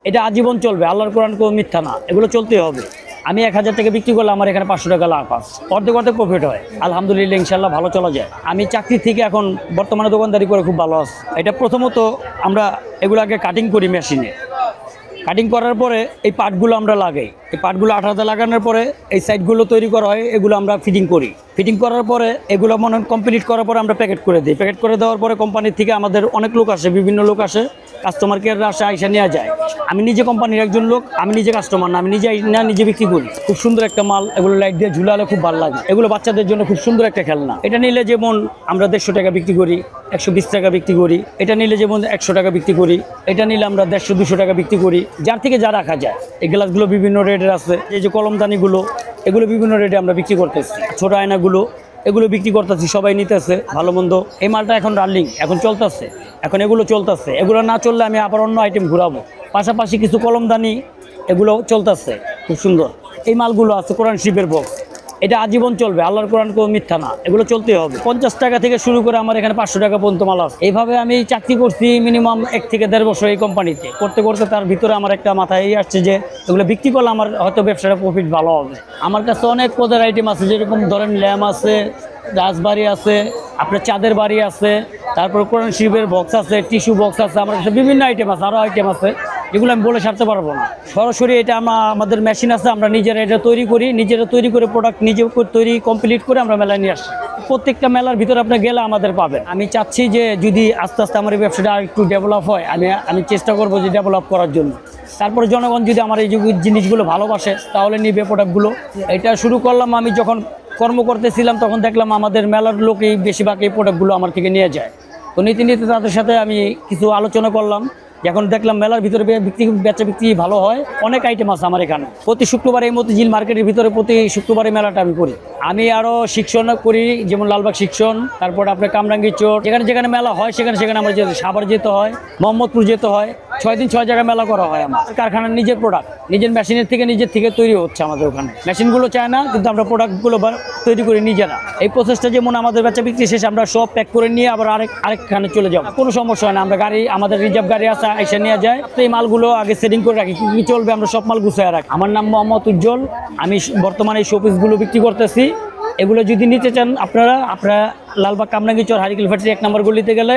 এটা আজীবন চলবে, আল্লাহর কোরআন কোনো মিথ্যা না, এগুলো চলতেই হবে। আমি 1000 টাকা বিক্রি করলে আমার এখানে 500 টাকা লাভ আছে, অর্ধেক অর্ধেক প্রফিট হয়। আলহামদুলিল্লাহ, ইনশাল্লাহ ভালো চলা যায়। আমি চাকরি থেকে এখন বর্তমানে দোকানদারি করে খুব ভালো আছে। এটা প্রথমত আমরা এগুলোকে কাটিং করি মেশিনে। কাটিং করার পরে এই পার্টগুলো আমরা লাগাই। এই পার্টগুলো আঠাতে লাগানোর পরে এই সাইডগুলো তৈরি করা হয়, এগুলো আমরা ফিটিং করি। ফিটিং করার পরে এগুলো মনে কমপ্লিট করার পরে আমরা প্যাকেট করে দিই। প্যাকেট করে দেওয়ার পরে কোম্পানির থেকে আমাদের অনেক লোক আসে, বিভিন্ন লোক আসে, কাস্টমার কেয়াররা আসে, আইসা নেওয়া যায়। আমি নিজে কোম্পানির একজন লোক, আমি নিজে কাস্টমার না, আমি নিজে বিক্রি করি। খুব সুন্দর একটা মাল, এগুলো লাইট দিয়ে ঝুলালে খুব ভালো লাগে। এগুলো বাচ্চাদের জন্য খুব সুন্দর একটা খেলনা। এটা নিলে যেমন আমরা 150 টাকা বিক্রি করি, 120 টাকা বিক্রি করি। এটা নিলে যেমন 100 টাকা বিক্রি করি। এটা নিলে আমরা 150-200 টাকা বিক্রি করি, যার থেকে যা রাখা যায়। এই গ্লাসগুলো বিভিন্ন রেটের আছে। এই যে কলমদানিগুলো, এগুলো বিভিন্ন রেটে আমরা বিক্রি করতেছি। ছোট আয়নাগুলো, এগুলো বিক্রি করতেছি, সবাই নিতেছে ভালো মন্দ। এই মালটা এখন রানিং, এখন চলতেছে, এখন এগুলো চলতেছে। এগুলো না চললে আমি আবার অন্য আইটেম ঘুরাবো। পাশাপাশি কিছু কলমদানি এগুলো চলতেছে খুব সুন্দর। এই মালগুলো আছে কোরআন শরীফের বক্স, এটা আজীবন চলবে, আল্লাহর কোরআন কোনো মিথ্যা না, এগুলো চলতেই হবে। 50 টাকা থেকে শুরু করে আমার এখানে 500 টাকা পর্যন্ত মাল আছে। এইভাবে আমি চাকরি করছি মিনিমাম 1 থেকে 1.5 বছর এই কোম্পানিতে। করতে করতে তার ভিতরে আমার একটা মাথায় আসছে যে এগুলো বিক্রি করলে আমার হয়তো ব্যবসাটা প্রফিট ভালো হবে। আমার কাছে অনেক পদের আইটেম আছে, যেরকম ধরেন ল্যাম্প আছে, রাজবাড়ি আছে, আপনার চাঁদের বাড়ি আছে, তারপর কোরআন শরীফের বক্স আছে, টিস্যু বক্স আছে, আমার কাছে বিভিন্ন আইটেম আছে, আরও আইটেম আছে, এগুলো আমি বলে সারতে পারবো না। সরাসরি এটা আমাদের মেশিন আছে, আমরা নিজেরা এটা তৈরি করি, নিজেরা তৈরি করে প্রোডাক্ট নিজে তৈরি কমপ্লিট করে আমরা মেলায় নিয়ে আসি। প্রত্যেকটা মেলার ভিতরে আপনি গেলে আমাদের পাবেন। আমি চাচ্ছি যে যদি আস্তে আস্তে আমার এই ব্যবসাটা আর একটু ডেভেলপ হয়, আমি চেষ্টা করবো যে ডেভেলপ করার জন্য। তারপরে জনগণ যদি আমার এই জিনিসগুলো ভালোবাসে তাহলে নিবে প্রোডাক্টগুলো। এটা শুরু করলাম আমি যখন কর্ম করতেছিলাম, তখন দেখলাম আমাদের মেলার লোকই বেশিরভাগ এই প্রোডাক্টগুলো আমার থেকে নিয়ে যায়। তো নীতি তাদের সাথে আমি কিছু আলোচনা করলাম। এখন দেখলাম মেলার ভিতরে বেচা বিক্রি ভালো হয়, অনেক আইটেম আছে আমার এখানে। প্রতি শুক্রবার এই মতিঝিল মার্কেটের ভিতরে প্রতি শুক্রবারে মেলাটা আমি করি। আমি আরও শিক্ষণ করি, যেমন লালবাগ শিক্ষণ, তারপর আপনার কামরাঙ্গি চোর, যেখানে যেখানে মেলা হয় সেখানে আমার যেতে, সাভার যেতে হয়, মোহাম্মদপুর যেতে হয়। 6 দিন 6 জায়গায় মেলা করা হয়। আমার কারখানার নিজের প্রোডাক্ট, নিজের মেশিনের থেকে তৈরি হচ্ছে আমাদের ওখানে। মেশিনগুলো চায় না, কিন্তু আমরা প্রোডাক্টগুলো তৈরি করি নিজেরা। এই প্রসেসটা যেমন আমাদের বেচা বিক্রি শেষে আমরা সব প্যাক করে নিয়ে আবার আরেকখানে চলে যাবো, কোনো সমস্যা হয় না। আমরা গাড়ি, আমাদের রিজার্ভ গাড়ি আছে, এসে নিয়ে যায়। তো এই মালগুলো আগে সেটিং করে রাখি, কি চলবে আমরা সব মাল গুছিয়ে রাখি। আমার নাম মোহাম্মদ উজ্জ্বল, আমি বর্তমানে এই শোপিসগুলো বিক্রি করতেছি। এগুলো যদি নিতে চান আপনারা লালবাগ কামরাঙ্গি চর হারিকেল ফ্যাক্টরি 1 নম্বর গলিতে গেলে